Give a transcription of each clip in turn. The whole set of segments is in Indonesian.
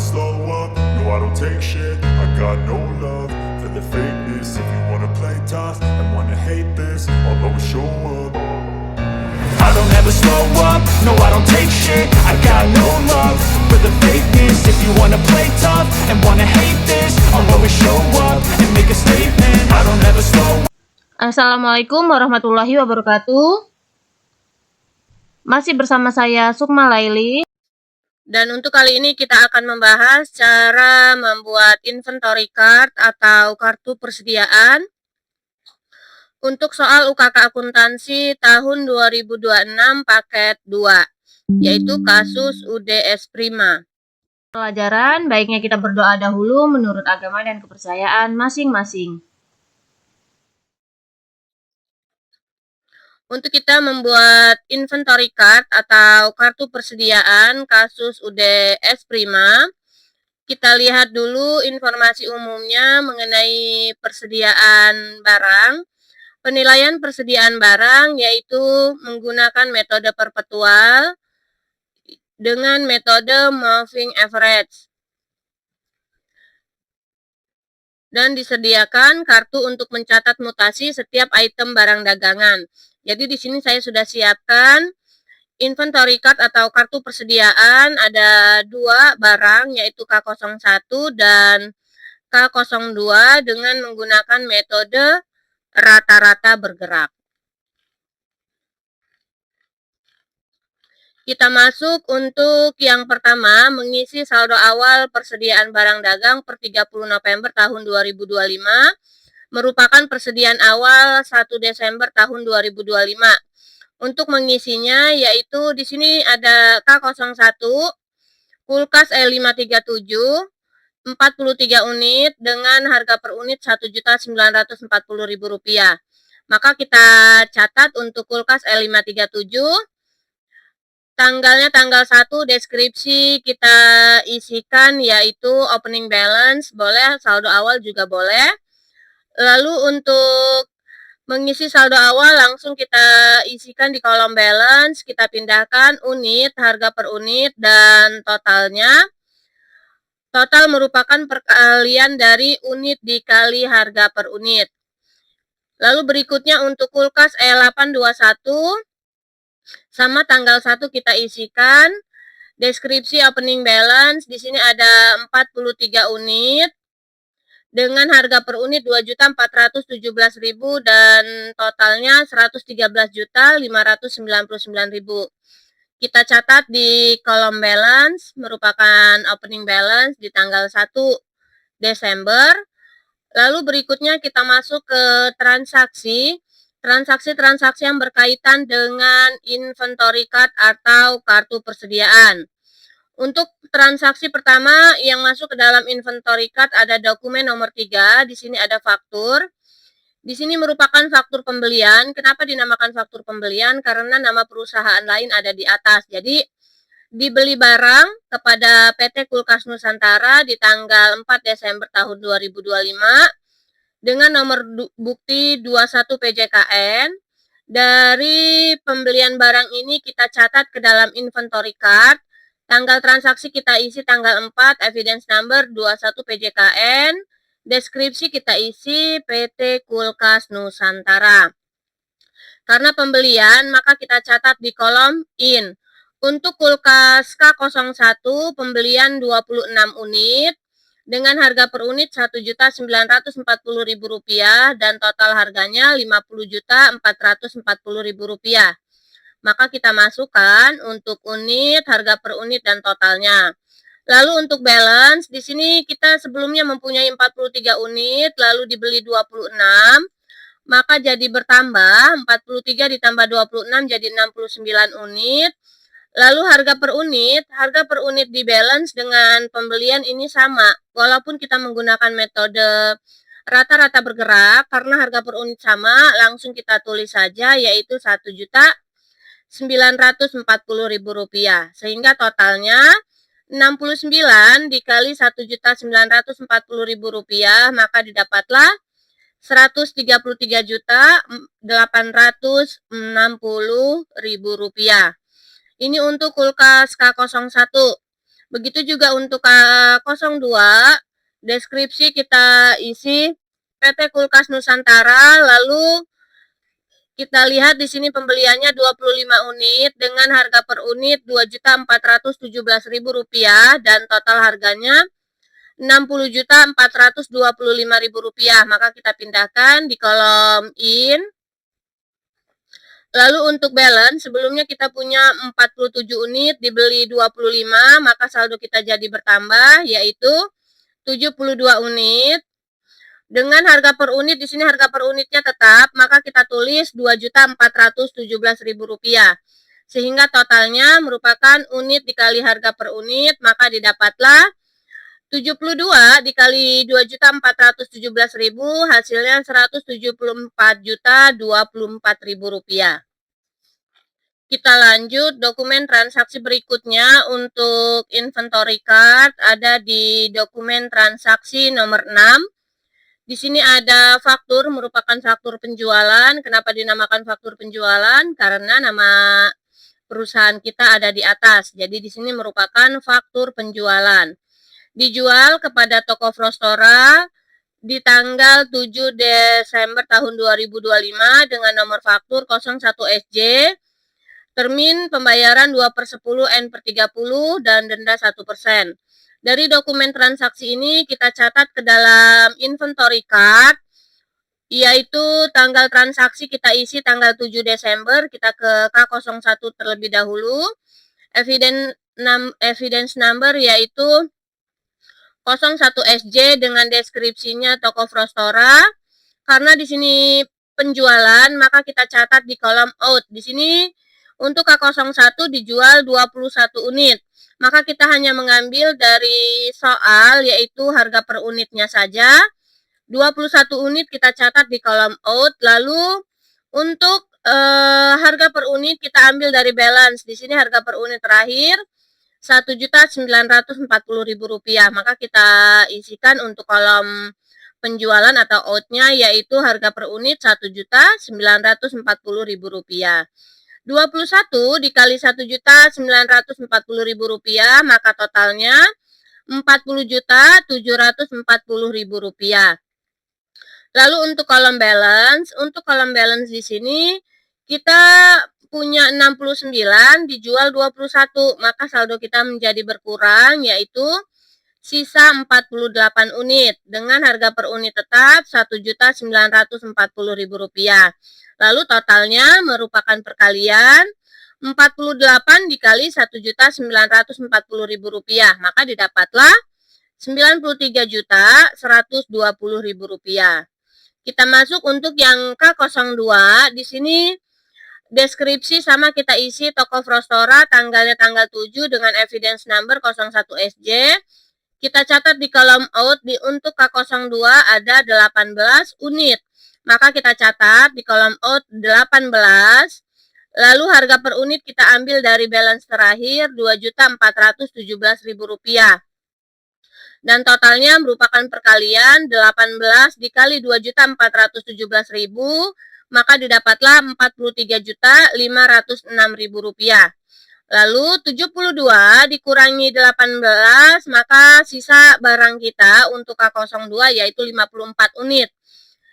slow up, no I don't take shit. I got no love for the fakeness. If you wanna play tough and wanna hate this, I'll always show up. I don't ever slow up, no I don't take shit. I got no love for the fakeness. If you wanna play tough and wanna hate this, I'll always show up and make a statement. I don't ever slow up. Assalamualaikum warahmatullahi wabarakatuh. Masih bersama saya Sukma Laili. Dan untuk kali ini kita akan membahas cara membuat inventory card atau kartu persediaan untuk soal UKK akuntansi tahun 2026 paket 2, yaitu kasus UDS Prima. Pelajaran, baiknya kita berdoa dahulu menurut agama dan kepercayaan masing-masing. Untuk kita membuat inventory card atau kartu persediaan kasus UDS Prima, kita lihat dulu informasi umumnya mengenai persediaan barang. Penilaian persediaan barang yaitu menggunakan metode perpetual dengan metode moving average. Dan disediakan kartu untuk mencatat mutasi setiap item barang dagangan. Jadi di sini saya sudah siapkan inventory card atau kartu persediaan, ada 2 barang yaitu K01 dan K02 dengan menggunakan metode rata-rata bergerak. Kita masuk untuk yang pertama, mengisi saldo awal persediaan barang dagang per 30 November tahun 2025, merupakan persediaan awal 1 Desember tahun 2025. Untuk mengisinya yaitu di sini ada K01, kulkas L537, 43 unit dengan harga per unit Rp1.940.000. Maka kita catat untuk kulkas L537, tanggalnya tanggal 1, deskripsi kita isikan yaitu opening balance, boleh, saldo awal juga boleh. Lalu untuk mengisi saldo awal langsung kita isikan di kolom balance, kita pindahkan unit, harga per unit, dan totalnya. Total merupakan perkalian dari unit dikali harga per unit. Lalu berikutnya untuk kulkas E821, sama tanggal 1 kita isikan. Deskripsi opening balance, di sini ada 43 unit. Dengan harga per unit Rp2.417.000 dan totalnya Rp113.599.000. Kita catat di kolom balance, merupakan opening balance di tanggal 1 Desember. Lalu berikutnya kita masuk ke transaksi. Transaksi-transaksi yang berkaitan dengan inventory card atau kartu persediaan. Untuk transaksi pertama yang masuk ke dalam inventory card ada dokumen nomor 3, di sini ada faktur. Di sini merupakan faktur pembelian. Kenapa dinamakan faktur pembelian? Karena nama perusahaan lain ada di atas. Jadi dibeli barang kepada PT Kulkas Nusantara di tanggal 4 Desember tahun 2025 dengan nomor bukti 21 PJKN. Dari pembelian barang ini kita catat ke dalam inventory card. Tanggal transaksi kita isi tanggal 4, evidence number 21 PJKN, deskripsi kita isi PT Kulkas Nusantara. Karena pembelian, maka kita catat di kolom in. Untuk kulkas K01, pembelian 26 unit, dengan harga per unit Rp1.940.000 dan total harganya Rp50.440.000. Maka kita masukkan untuk unit, harga per unit, dan totalnya. Lalu untuk balance, di sini kita sebelumnya mempunyai 43 unit, lalu dibeli 26, maka jadi bertambah, 43 ditambah 26 jadi 69 unit. Lalu harga per unit di balance dengan pembelian ini sama, walaupun kita menggunakan metode rata-rata bergerak, karena harga per unit sama, langsung kita tulis saja, yaitu Rp1.940.000, sehingga totalnya 69 dikali Rp1.940.000, maka didapatlah Rp133.860.000. Ini untuk kulkas K01. Begitu juga untuk K02, deskripsi kita isi PT Kulkas Nusantara, lalu kita lihat di sini pembeliannya 25 unit dengan harga per unit Rp2.417.000 dan total harganya Rp60.425.000. Maka kita pindahkan di kolom in. Lalu untuk balance, sebelumnya kita punya 47 unit, dibeli 25, maka saldo kita jadi bertambah, yaitu 72 unit. Dengan harga per unit, di sini harga per unitnya tetap, maka kita tulis Rp2.417.000. Sehingga totalnya merupakan unit dikali harga per unit, maka didapatlah 72 dikali 2.417.000, hasilnya Rp174.024.000. Kita lanjut dokumen transaksi berikutnya. Untuk inventory card ada di dokumen transaksi nomor 6. Di sini ada faktur, merupakan faktur penjualan. Kenapa dinamakan faktur penjualan? Karena nama perusahaan kita ada di atas. Jadi di sini merupakan faktur penjualan. Dijual kepada toko Frostora di tanggal 7 Desember tahun 2025 dengan nomor faktur 01SJ. Termin pembayaran 2/10 N/30 dan denda 1%. Dari dokumen transaksi ini kita catat ke dalam inventory card, yaitu tanggal transaksi kita isi tanggal 7 Desember, kita ke K01 terlebih dahulu. Evidence number yaitu 01SJ dengan deskripsinya toko Frostora. Karena di sini penjualan, maka kita catat di kolom out. Di sini untuk K01 dijual 21 unit. Maka kita hanya mengambil dari soal, yaitu harga per unitnya saja. 21 unit kita catat di kolom out. Lalu untuk harga per unit kita ambil dari balance. Di sini harga per unit terakhir Rp1.940.000. Maka kita isikan untuk kolom penjualan atau out-nya, yaitu harga per unit Rp1.940.000. 21 dikali Rp1.940.000, maka totalnya Rp40.740.000. Lalu untuk kolom balance, di sini kita punya 69, dijual 21, maka saldo kita menjadi berkurang, yaitu sisa 48 unit dengan harga per unit tetap Rp1.940.000. Lalu totalnya merupakan perkalian 48 dikali Rp1.940.000, maka didapatlah Rp93.120.000. Kita masuk untuk yang K02. Di sini deskripsi sama kita isi toko Frostora, tanggalnya tanggal 7 dengan evidence number 01SJ. Kita catat di kolom out, untuk K02 ada 18 unit. Maka kita catat di kolom out 18. Lalu harga per unit kita ambil dari balance terakhir Rp2.417.000. Dan totalnya merupakan perkalian 18 dikali Rp2.417.000, maka didapatlah Rp43.506.000. Lalu 72 dikurangi 18, maka sisa barang kita untuk K02 yaitu 54 unit.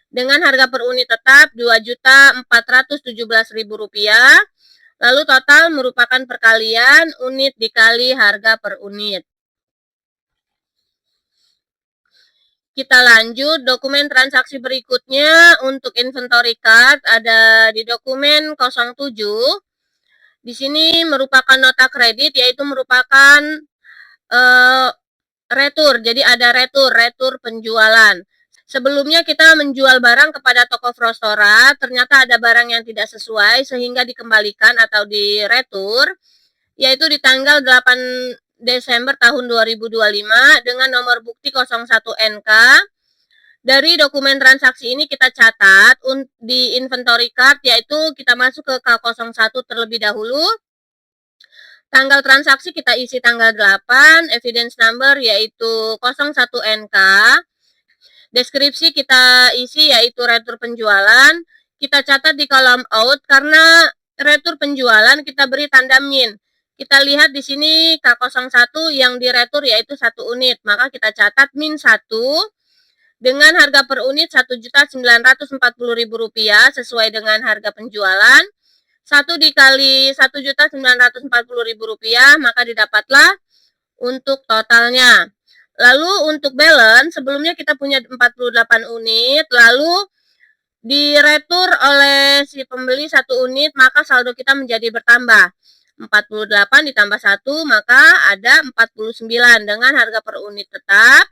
Dengan harga per unit tetap Rp2.417.000. Lalu total merupakan perkalian unit dikali harga per unit. Kita lanjut dokumen transaksi berikutnya. Untuk inventory card ada di dokumen 07. Di sini merupakan nota kredit, yaitu merupakan retur. Jadi ada retur penjualan. Sebelumnya kita menjual barang kepada toko Frostora, ternyata ada barang yang tidak sesuai sehingga dikembalikan atau diretur, yaitu di tanggal 8 Desember tahun 2025 dengan nomor bukti 01NK. Dari dokumen transaksi ini kita catat di inventory card, yaitu kita masuk ke K01 terlebih dahulu. Tanggal transaksi kita isi tanggal 8, evidence number yaitu 01NK. Deskripsi kita isi yaitu retur penjualan. Kita catat di kolom out, karena retur penjualan kita beri tanda min. Kita lihat di sini K01 yang diretur yaitu 1 unit, maka kita catat min 1 dengan harga per unit Rp1.940.000 sesuai dengan harga penjualan. 1 dikali Rp1.940.000, maka didapatlah untuk totalnya. Lalu untuk balance, sebelumnya kita punya 48 unit, lalu diretur oleh si pembeli 1 unit, maka saldo kita menjadi bertambah. 48 ditambah 1, maka ada 49 dengan harga per unit tetap.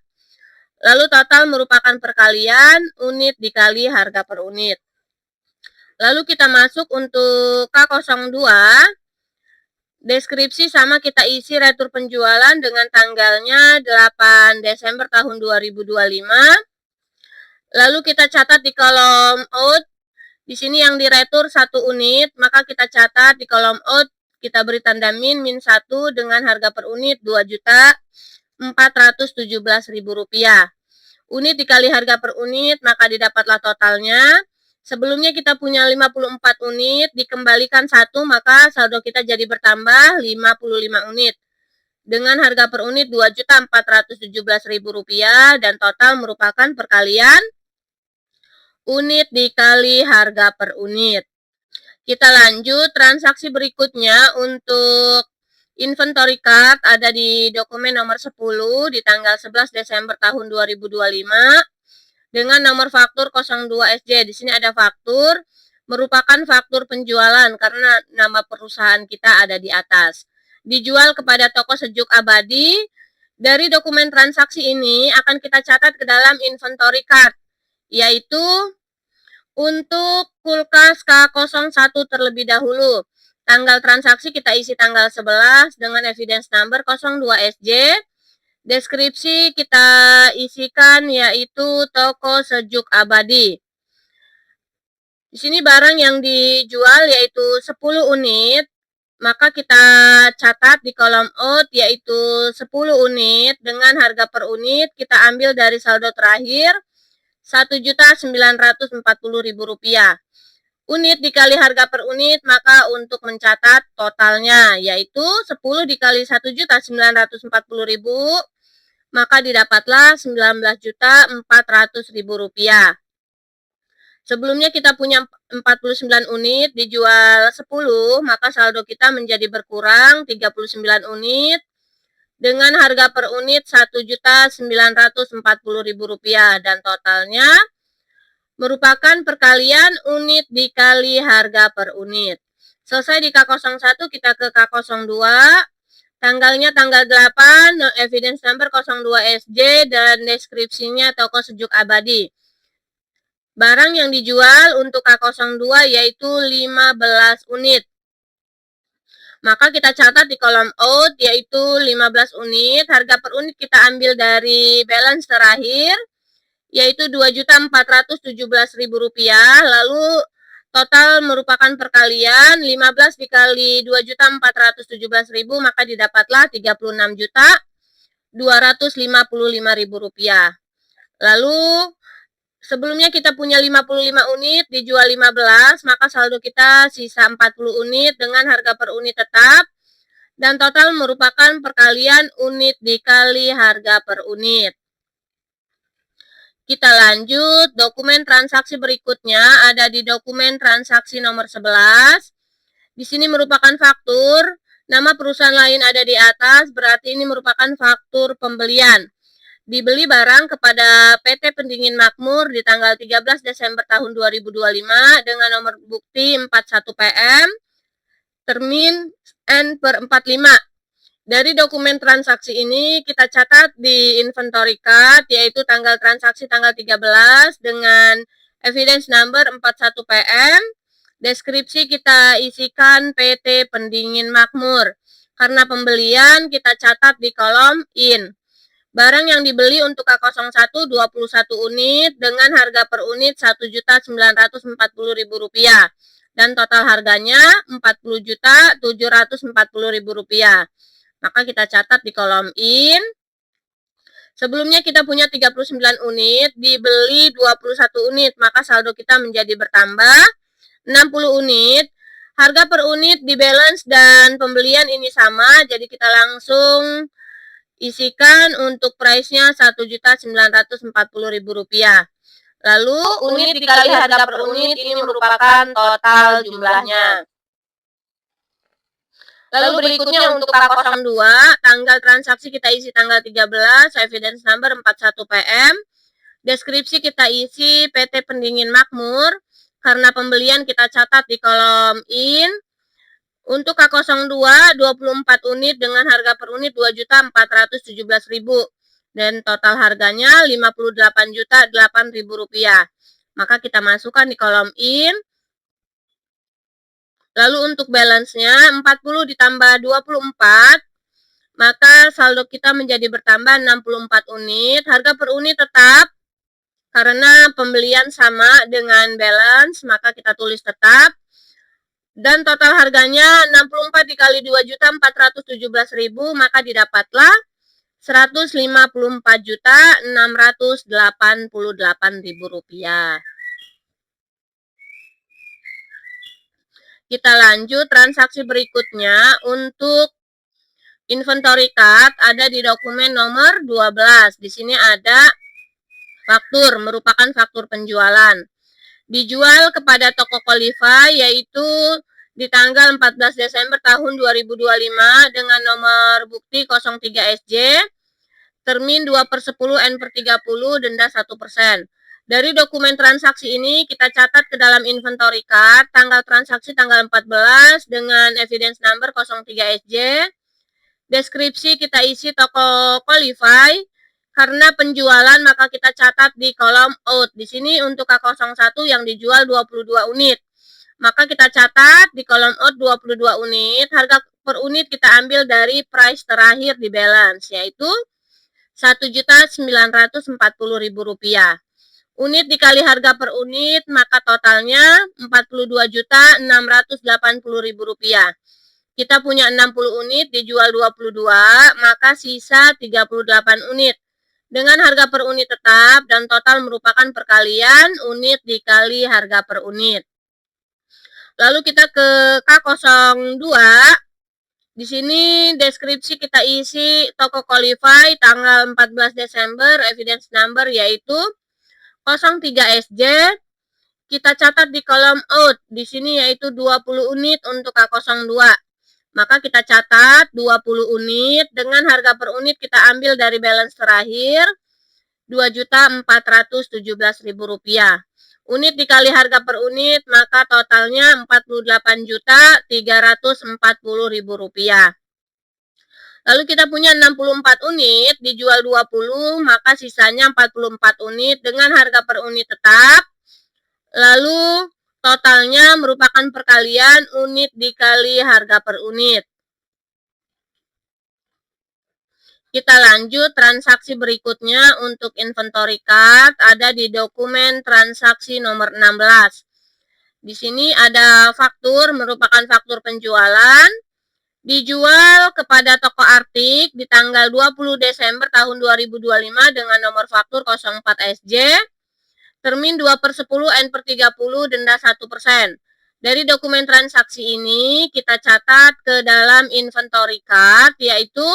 Lalu total merupakan perkalian unit dikali harga per unit. Lalu kita masuk untuk K02. Deskripsi sama kita isi retur penjualan dengan tanggalnya 8 Desember tahun 2025. Lalu kita catat di kolom out. Di sini yang diretur 1 unit, maka kita catat di kolom out, kita beri tanda min 1 dengan harga per unit Rp2.417.000. Unit dikali harga per unit, maka didapatlah totalnya. Sebelumnya kita punya 54 unit, dikembalikan 1, maka saldo kita jadi bertambah 55 unit. Dengan harga per unit Rp2.417.000 dan total merupakan perkalian unit dikali harga per unit. Kita lanjut transaksi berikutnya untuk inventory card ada di dokumen nomor 10 di tanggal 11 Desember tahun 2025 dengan nomor faktur 02SJ. Di sini ada faktur, merupakan faktur penjualan karena nama perusahaan kita ada di atas. Dijual kepada toko Sejuk Abadi. Dari dokumen transaksi ini akan kita catat ke dalam inventory card, yaitu untuk kulkas K01 terlebih dahulu. Tanggal transaksi kita isi tanggal 11 dengan evidence number 02SJ. Deskripsi kita isikan yaitu toko Sejuk Abadi. Di sini barang yang dijual yaitu 10 unit, maka kita catat di kolom out yaitu 10 unit dengan harga per unit kita ambil dari saldo terakhir Rp1.940.000. Unit dikali harga per unit, maka untuk mencatat totalnya yaitu 10 dikali Rp1.940.000, maka didapatlah Rp19.400.000. Sebelumnya kita punya 49 unit, dijual 10, maka saldo kita menjadi berkurang 39 unit dengan harga per unit Rp1.940.000 dan totalnya merupakan perkalian unit dikali harga per unit. Selesai di K01, kita ke K02. Tanggalnya tanggal 8, evidence number 02SJ dan deskripsinya toko Sejuk Abadi. Barang yang dijual untuk K02 yaitu 15 unit. Maka kita catat di kolom out yaitu 15 unit. Harga per unit kita ambil dari balance terakhir yaitu Rp2.417.000. Lalu total merupakan perkalian 15 dikali Rp2.417.000, maka didapatlah Rp36.255.000. Lalu sebelumnya kita punya 55 unit, dijual 15, maka saldo kita sisa 40 unit dengan harga per unit tetap. Dan total merupakan perkalian unit dikali harga per unit. Kita lanjut, dokumen transaksi berikutnya ada di dokumen transaksi nomor 11. Di sini merupakan faktur, nama perusahaan lain ada di atas, berarti ini merupakan faktur pembelian. Dibeli barang kepada PT Pendingin Makmur di tanggal 13 Desember tahun 2025 dengan nomor bukti 41PM, termin N/45. Dari dokumen transaksi ini kita catat di inventory card yaitu tanggal transaksi tanggal 13 dengan evidence number 41PM. Deskripsi kita isikan PT Pendingin Makmur. Karena pembelian kita catat di kolom in. Barang yang dibeli untuk K01 21 unit dengan harga per unit Rp1.940.000 dan total harganya Rp40.740.000. Maka kita catat di kolom in. Sebelumnya kita punya 39 unit, dibeli 21 unit, maka saldo kita menjadi bertambah 60 unit. Harga per unit di balance dan pembelian ini sama, jadi kita langsung isikan untuk price-nya Rp1.940.000. Lalu unit dikali harga per unit ini merupakan total jumlahnya. Lalu berikutnya untuk K02, tanggal transaksi kita isi tanggal 13, evidence number 41 PM. Deskripsi kita isi PT Pendingin Makmur, karena pembelian kita catat di kolom in. Untuk K02, 24 unit dengan harga per unit Rp2.417.000 dan total harganya Rp58.008.000. Maka kita masukkan di kolom in. Lalu untuk balance-nya 40 ditambah 24, maka saldo kita menjadi bertambah 64 unit. Harga per unit tetap, karena pembelian sama dengan balance, maka kita tulis tetap. Dan total harganya 64 dikali 2.417.000, maka didapatlah Rp154.688.000. Kita lanjut transaksi berikutnya. Untuk inventory card ada di dokumen nomor 12. Di sini ada faktur, merupakan faktur penjualan. Dijual kepada toko Qualify, yaitu di tanggal 14 Desember tahun 2025 dengan nomor bukti 03SJ, termin 2/10 N/30, denda 1%. Dari dokumen transaksi ini kita catat ke dalam inventory card tanggal transaksi tanggal 14 dengan evidence number 03SJ. Deskripsi kita isi toko Qualify. Karena penjualan maka kita catat di kolom out. Di sini untuk K01 yang dijual 22 unit. Maka kita catat di kolom out 22 unit. Harga per unit kita ambil dari price terakhir di balance, yaitu Rp1.940.000. Unit dikali harga per unit, maka totalnya Rp42.680.000. Kita punya 60 unit, dijual 22, maka sisa 38 unit. Dengan harga per unit tetap dan total merupakan perkalian unit dikali harga per unit. Lalu kita ke K02. Di sini deskripsi kita isi toko Qualify tanggal 14 Desember, evidence number yaitu 03SJ. Kita catat di kolom out. Di sini yaitu 20 unit untuk K02. Maka kita catat 20 unit dengan harga per unit kita ambil dari balance terakhir Rp2.417.000. Unit dikali harga per unit maka totalnya Rp48.340.000. Lalu kita punya 64 unit, dijual 20, maka sisanya 44 unit dengan harga per unit tetap. Lalu totalnya merupakan perkalian unit dikali harga per unit. Kita lanjut transaksi berikutnya. Untuk inventory card ada di dokumen transaksi nomor 16. Di sini ada faktur, merupakan faktur penjualan. Dijual kepada toko Artik di tanggal 20 Desember tahun 2025 dengan nomor faktur 04SJ. Termin 2/10 N/30, denda 1%. Dari dokumen transaksi ini kita catat ke dalam inventory card, yaitu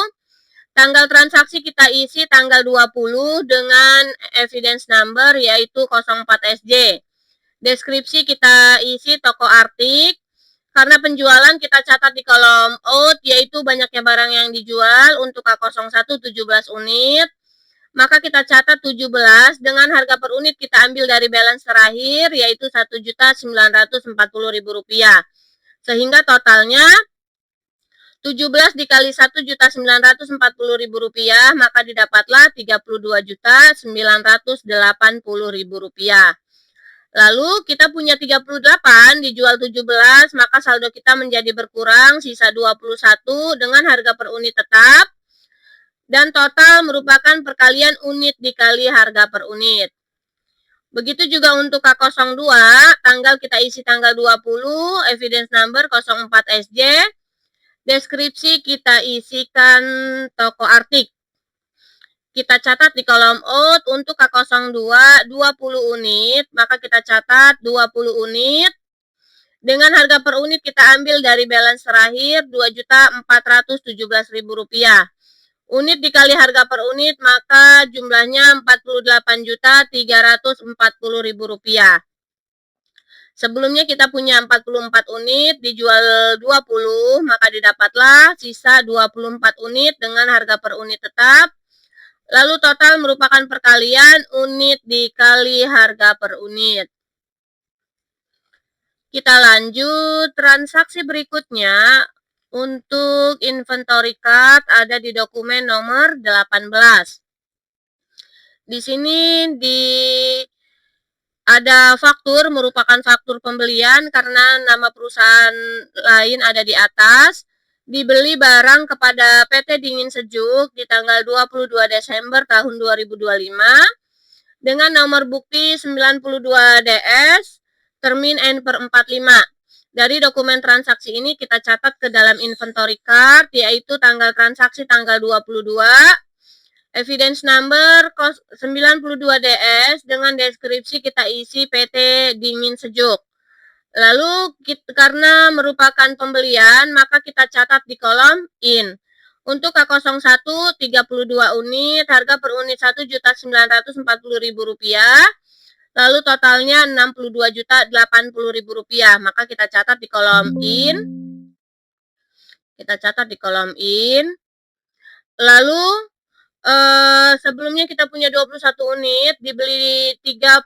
tanggal transaksi kita isi tanggal 20 dengan evidence number yaitu 04SJ. Deskripsi kita isi toko Artik. Karena penjualan kita catat di kolom out, yaitu banyaknya barang yang dijual. Untuk K01 17 unit. Maka kita catat 17 dengan harga per unit kita ambil dari balance terakhir yaitu Rp1.940.000. Sehingga totalnya 17 dikali Rp1.940.000, maka didapatlah Rp32.980.000. Lalu kita punya 38, dijual 17, maka saldo kita menjadi berkurang, sisa 21 dengan harga per unit tetap. Dan total merupakan perkalian unit dikali harga per unit. Begitu juga untuk K02, tanggal kita isi tanggal 20, evidence number 04SJ. Deskripsi kita isikan toko Artik. Kita catat di kolom out. Untuk K02 20 unit, maka kita catat 20 unit Dengan harga per unit kita ambil dari balance terakhir Rp2.417.000. Unit dikali harga per unit maka jumlahnya Rp48.340.000. Sebelumnya kita punya 44 unit, dijual 20, maka didapatlah sisa 24 unit dengan harga per unit tetap. Lalu total merupakan perkalian unit dikali harga per unit. Kita lanjut transaksi berikutnya. Untuk inventory card ada di dokumen nomor 18. Di sini ada faktur, merupakan faktur pembelian karena nama perusahaan lain ada di atas. Dibeli barang kepada PT Dingin Sejuk di tanggal 22 Desember tahun 2025 dengan nomor bukti 92 DS termin N per 45. Dari dokumen transaksi ini kita catat ke dalam inventory card, yaitu tanggal transaksi tanggal 22, evidence number 92 DS dengan deskripsi kita isi PT Dingin Sejuk. Lalu karena merupakan pembelian maka kita catat di kolom in. Untuk K01 32 unit, harga per unit Rp1.940.000. Lalu totalnya Rp62.080.000. Maka kita catat di kolom in. Lalu sebelumnya kita punya 21 unit, dibeli 32,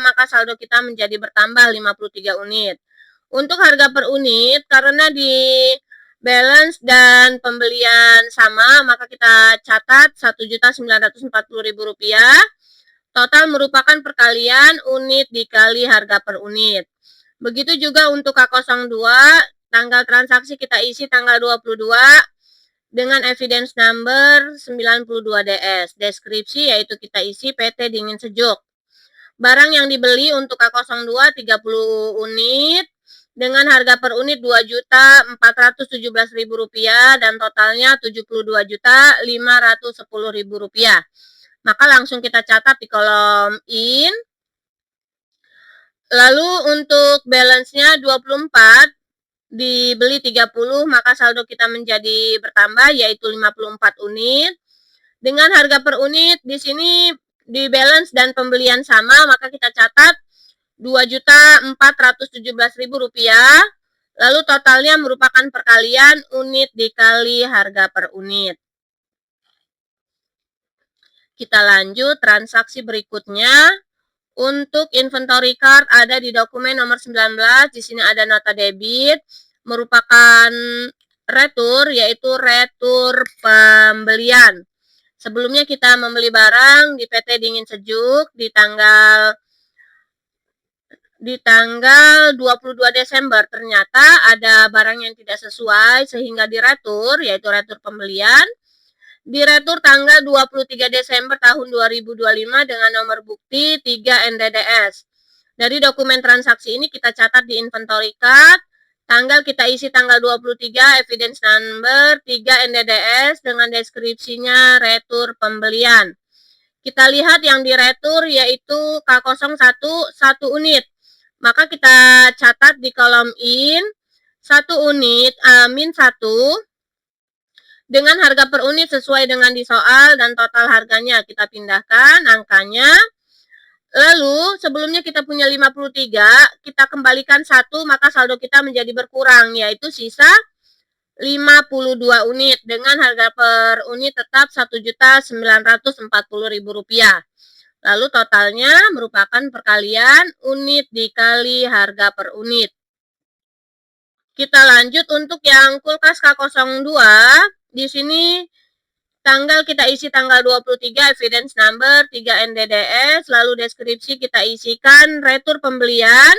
maka saldo kita menjadi bertambah 53 unit. Untuk harga per unit, karena di balance dan pembelian sama, maka kita catat Rp1.940.000. Total merupakan perkalian unit dikali harga per unit. Begitu juga untuk K02, tanggal transaksi kita isi tanggal 22, dengan evidence number 92 DS. Deskripsi yaitu kita isi PT Dingin Sejuk. Barang yang dibeli untuk K02 30 unit dengan harga per unit Rp2.417.000 dan totalnya Rp72.510.000. Maka langsung kita catat di kolom in. Lalu untuk balance-nya 24, dibeli 30, maka saldo kita menjadi bertambah yaitu 54 unit. Dengan harga per unit di sini di balance dan pembelian sama, maka kita catat Rp2.417.000. Lalu totalnya merupakan perkalian unit dikali harga per unit. Kita lanjut transaksi berikutnya. Untuk inventory card ada di dokumen nomor 19. Di sini ada nota debit, merupakan retur, yaitu retur pembelian. Sebelumnya kita membeli barang di PT Dingin Sejuk di tanggal 22 Desember. Ternyata ada barang yang tidak sesuai sehingga diretur, yaitu retur pembelian. Diretur tanggal 23 Desember tahun 2025 dengan nomor bukti 3 NDDS. Dari dokumen transaksi ini kita catat di inventory card, tanggal kita isi tanggal 23, evidence number 3 NDDS dengan deskripsinya retur pembelian. Kita lihat yang diretur yaitu K01 1 unit. Maka kita catat di kolom in 1 unit min 1 dengan harga per unit sesuai dengan di soal dan total harganya kita pindahkan angkanya. Lalu sebelumnya kita punya 53, kita kembalikan 1, maka saldo kita menjadi berkurang, yaitu sisa 52 unit dengan harga per unit tetap Rp1.940.000. Lalu totalnya merupakan perkalian unit dikali harga per unit. Kita lanjut untuk yang kulkas K02. Di sini tanggal kita isi tanggal 23, evidence number 3 NDDS, lalu deskripsi kita isikan retur pembelian.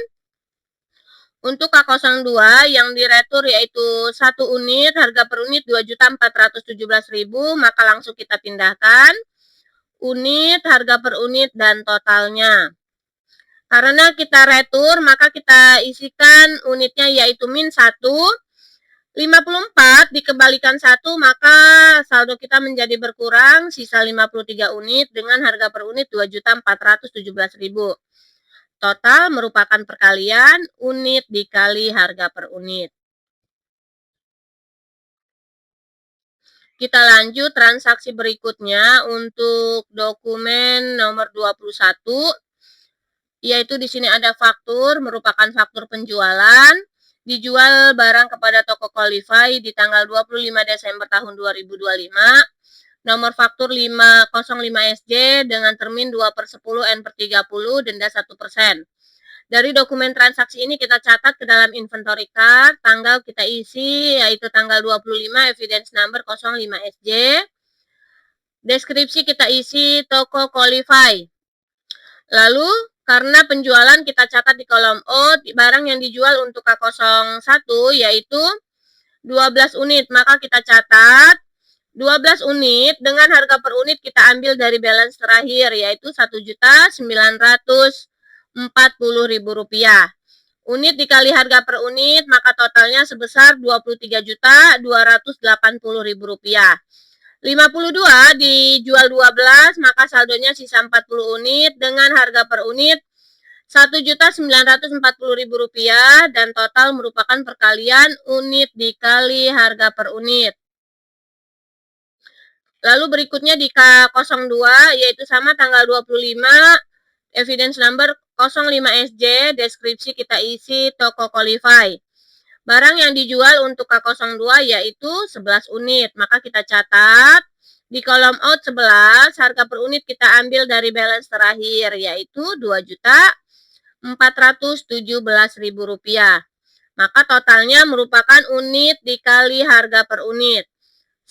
Untuk K02 yang diretur yaitu 1 unit, harga per unit Rp2.417.000, maka langsung kita pindahkan unit, harga per unit, dan totalnya. Karena kita retur, maka kita isikan unitnya yaitu min 1. 54 dikembalikan 1, maka saldo kita menjadi berkurang sisa 53 unit dengan harga per unit Rp2.417.000. Total merupakan perkalian unit dikali harga per unit. Kita lanjut transaksi berikutnya untuk dokumen nomor 21, yaitu di sini ada faktur, merupakan faktur penjualan. Dijual barang kepada toko Qualify di tanggal 25 Desember tahun 2025. Nomor faktur 505SJ dengan termin 2/10 N/30, denda 1%. Dari dokumen transaksi ini kita catat ke dalam inventory card, tanggal kita isi yaitu tanggal 25, evidence number 05SJ. Deskripsi kita isi toko Qualify. Lalu karena penjualan kita catat di kolom O, barang yang dijual untuk K01 yaitu 12 unit, maka kita catat 12 unit dengan harga per unit kita ambil dari balance terakhir yaitu Rp1.940.000. Unit dikali harga per unit maka totalnya sebesar Rp23.280.000. 52 dijual 12 maka saldonya sisa 40 unit dengan harga per unit Rp1.940.000 dan total merupakan perkalian unit dikali harga per unit. Lalu berikutnya di K02 yaitu sama tanggal 25, evidence number 05SJ, deskripsi kita isi toko Qualify. Barang yang dijual untuk K02 yaitu 11 unit, maka kita catat di kolom out 11, harga per unit kita ambil dari balance terakhir yaitu Rp2.417.000. Maka totalnya merupakan unit dikali harga per unit.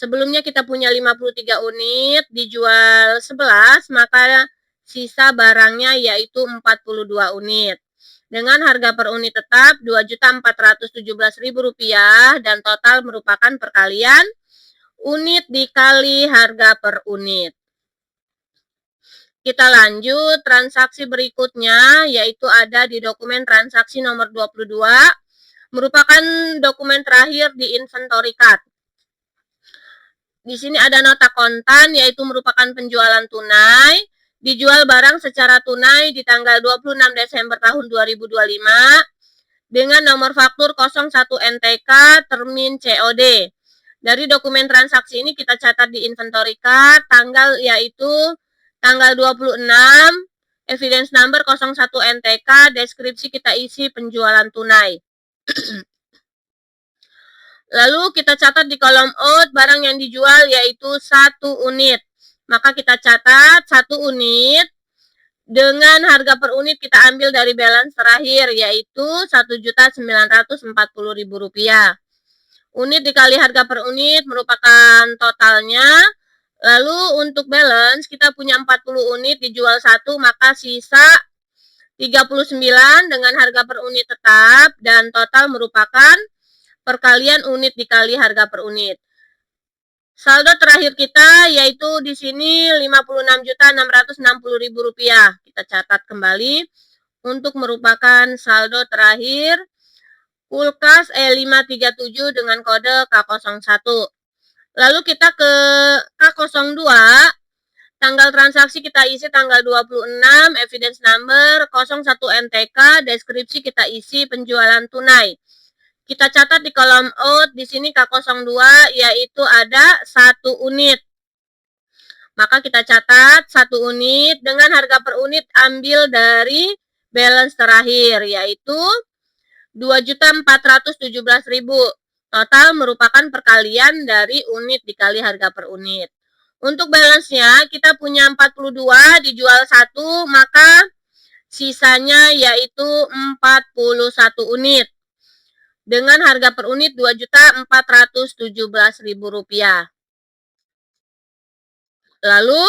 Sebelumnya kita punya 53 unit, dijual 11, maka sisa barangnya yaitu 42 unit. Dengan harga per unit tetap Rp2.417.000 dan total merupakan perkalian unit dikali harga per unit. Kita lanjut transaksi berikutnya yaitu ada di dokumen transaksi nomor 22, merupakan dokumen terakhir di inventory card. Di sini ada nota kontan yaitu merupakan penjualan tunai. Dijual barang secara tunai di tanggal 26 Desember tahun 2025 dengan nomor faktur 01 NTK termin COD. Dari dokumen transaksi ini kita catat di inventory card tanggal yaitu tanggal 26, evidence number 01 NTK, deskripsi kita isi penjualan tunai. Lalu kita catat di kolom out barang yang dijual yaitu 1 unit. Maka kita catat 1 unit dengan harga per unit kita ambil dari balance terakhir yaitu Rp1.940.000. Unit dikali harga per unit merupakan totalnya. Lalu untuk balance kita punya 40 unit dijual 1 maka sisa 39 dengan harga per unit tetap dan total merupakan perkalian unit dikali harga per unit. Saldo terakhir kita yaitu di sini Rp56.660.000. Kita catat kembali untuk merupakan saldo terakhir kulkas E537 dengan kode K01. Lalu kita ke K02, tanggal transaksi kita isi tanggal 26, evidence number 01 NTK, deskripsi kita isi penjualan tunai. Kita catat di kolom out di sini K02 yaitu ada 1 unit. Maka kita catat 1 unit dengan harga per unit ambil dari balance terakhir yaitu Rp2.417.000. Total merupakan perkalian dari unit dikali harga per unit. Untuk balance-nya kita punya 42 dijual 1 maka sisanya yaitu 41 unit. Dengan harga per unit Rp2.417.000. Lalu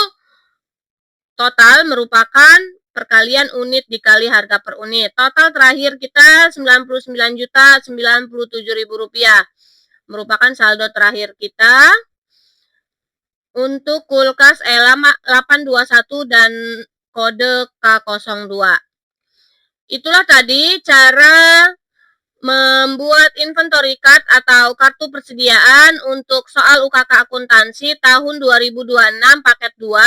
total merupakan perkalian unit dikali harga per unit. Total terakhir kita Rp99.097.000. Merupakan saldo terakhir kita untuk kulkas E821 dan kode K02. Itulah tadi cara membuat inventory card atau kartu persediaan untuk soal UKK akuntansi tahun 2026 paket 2.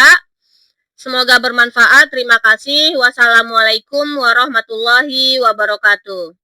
Semoga bermanfaat. Terima kasih. Wassalamualaikum warahmatullahi wabarakatuh.